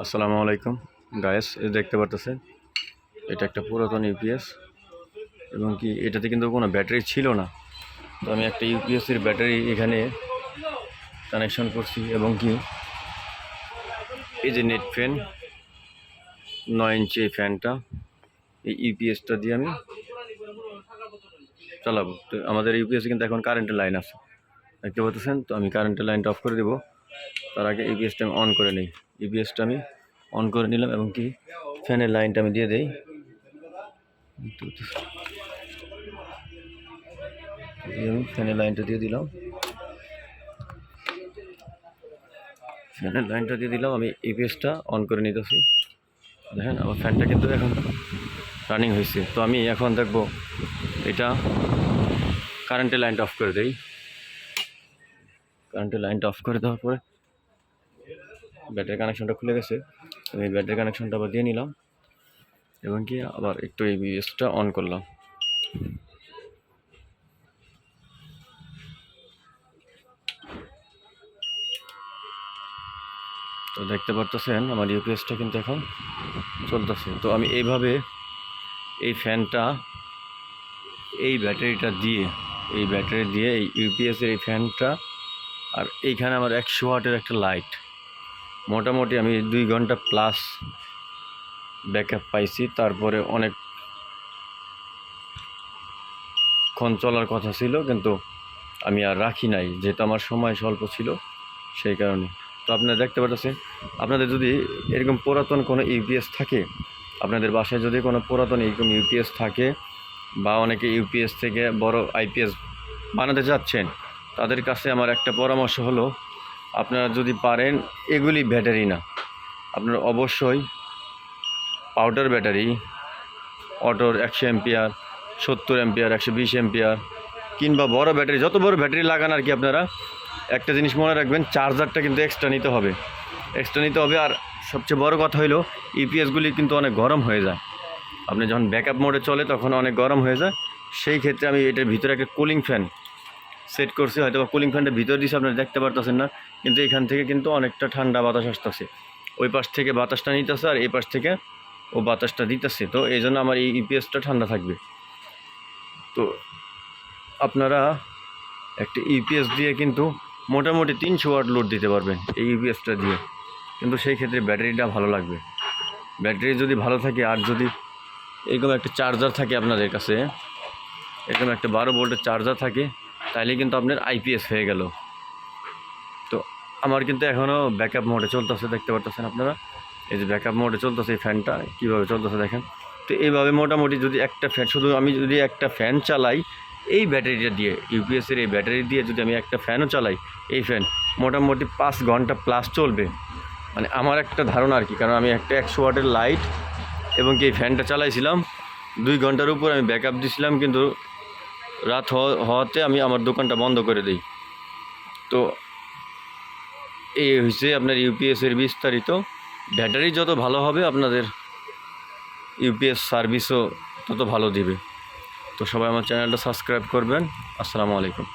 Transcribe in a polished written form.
আসসালামু আলাইকুম গায়েস, এই দেখতে পারতেছেন এটা একটা পুরাতন ইউপিএস এবং কি এটাতে কিন্তু কোনো ব্যাটারি ছিল না। তো আমি একটা ইউপিএসের ব্যাটারি এখানে কানেকশন করছি এবং কি এই যে নেট ফ্যান 9 ইঞ্চি এই ফ্যানটা এই ইউপিএসটা দিয়ে আমি চালাবো। তো আমাদের ইউপিএসে কিন্তু এখন কারেন্টের লাইন আছে, দেখতে পাচ্ছেন। তো আমি কারেন্টের লাইনটা অফ করে দেবো, তার আগে ইউপিএসটা আমি অন করে নিই। ইউপিএসটা আমি অন করে নিলাম এবং কি ফ্যানের লাইনটা আমি দিয়ে দিই। আমি ফ্যানের লাইনটা দিয়ে দিলাম, আমি ইউপিএসটা অন করে নিতেছি। দেখেন আমার ফ্যানটা কিন্তু এখন রানিং হয়েছে। তো আমি এখন দেখবো এটা কারেন্টের লাইনটা অফ করে দেই। কারেন্টের লাইনটা অফ করে দেওয়ার পরে ব্যাটারি কানেকশনটা খুলে গেছে। আমি ব্যাটারি কানেকশনটা আবার দিয়ে নিলাম এবং কি আবার একটু ইউপিএসটা অন করলাম। তো দেখতে পারতেছেন আমার ইউপিএসটা কিন্তু এখন চলতেছে। তো আমি এইভাবে এই ফ্যানটা এই ব্যাটারি দিয়ে এই ইউপিএসের এই ফ্যানটা আর এইখানে আমার 100 ওয়াটের একটা লাইট, মোটামুটি আমি 2 ঘন্টা প্লাস ব্যাকআপ পাইছি। তারপরে অনেকক্ষণ চলার কথা ছিল, কিন্তু আমি আর রাখি নাই, যেহেতু আমার সময় স্বল্প ছিল সেই কারণে। তো আপনারা দেখতে পাচ্ছেন, আপনাদের যদি এরকম পুরাতন কোনো ইউপিএস থাকে, আপনাদের বাসায় যদি কোনো পুরাতন এরকম ইউপিএস থাকে বা অনেকে ইউপিএস থেকে বড় আইপিএস বানাতে যাচ্ছেন, তাদের কাছে আমার একটা পরামর্শ হলো, আপনারা যদি পারেন, এগুলি ব্যাটারি না, আপনারা অবশ্যই পাউডার ব্যাটারি, অটোর 100 অ্যাম্পিয়ার, 70 অ্যাম্পিয়ার, 120 অ্যাম্পিয়ার কিংবা বড় ব্যাটারি, যত বড় ব্যাটারি লাগান আর কি, আপনারা একটা জিনিস মনে রাখবেন, চার্জারটা কিন্তু এক্সট্রা নিতে হবে। আর সবচেয়ে বড় কথা হলো ইউপিএসগুলি কিন্তু অনেক গরম হয়ে যায়। আপনি যখন ব্যাকআপ মোডে চলে তখন অনেক গরম হয়ে যায়। সেই ক্ষেত্রে আমি এটার ভিতরে একটা কুলিং ফ্যান সেট করছি, হয়তো বা কুলিং ফ্যানটা ভিতরে দিয়েছি, আপনারা দেখতে পারতেছেন না, কিন্তু এখান থেকে কিন্তু অনেকটা ঠান্ডা বাতাস আসতেছে। ওই পাশ থেকে বাতাসটা নিতেছে আর এই পাশ থেকে ও বাতাসটা দিতেছে। তো এই জন্য আমার এই ইউপিএসটা ঠান্ডা থাকবে। তো আপনারা একটা ইউপিএস দিয়ে কিন্তু মোটামুটি 300 ওয়াট লোড দিতে পারবেন এই ইউপিএসটা দিয়ে, কিন্তু সেই ক্ষেত্রে ব্যাটারিটা ভালো লাগবে। ব্যাটারি যদি ভালো থাকে আর যদি এরকম একটা চার্জার থাকে আপনাদের কাছে, এরকম একটা 12 ভোল্টের চার্জার থাকে, তাইলে কিন্তু আপনার আইপিএস হয়ে গেল। তো আমার কিন্তু এখনও ব্যাকআপ মোডে চলতেছে, দেখতে পারতেছেন আপনারা, এই যে ব্যাকআপ মোডে চলতেছে, এই ফ্যানটা কীভাবে চলতেছে দেখেন। তো এইভাবে মোটামুটি যদি একটা ফ্যান, শুধু আমি যদি একটা ফ্যান চালাই এই ব্যাটারিটা দিয়ে, ইউপিএসের এই ব্যাটারি দিয়ে যদি আমি একটা ফ্যানও চালাই, এই ফ্যান মোটামুটি 5 ঘন্টা প্লাস চলবে, মানে আমার একটা ধারণা আর কি। কারণ আমি একটা 100 ওয়াটের লাইট এবং কি এই ফ্যানটা চালাইছিলাম, 2 ঘন্টার উপর আমি ব্যাকআপ দিয়েছিলাম, কিন্তু রাত হওয়াতে আমি আমার দোকানটা বন্ধ করে দিই। তো এই হচ্ছে আপনার ইউপিএসের বিস্তারিত। ব্যাটারি যত ভালো হবে আপনাদের ইউপিএস সার্ভিসও তত ভালো দিবে। তো সবাই আমার চ্যানেলটা সাবস্ক্রাইব করবেন। আসসালামু আলাইকুম।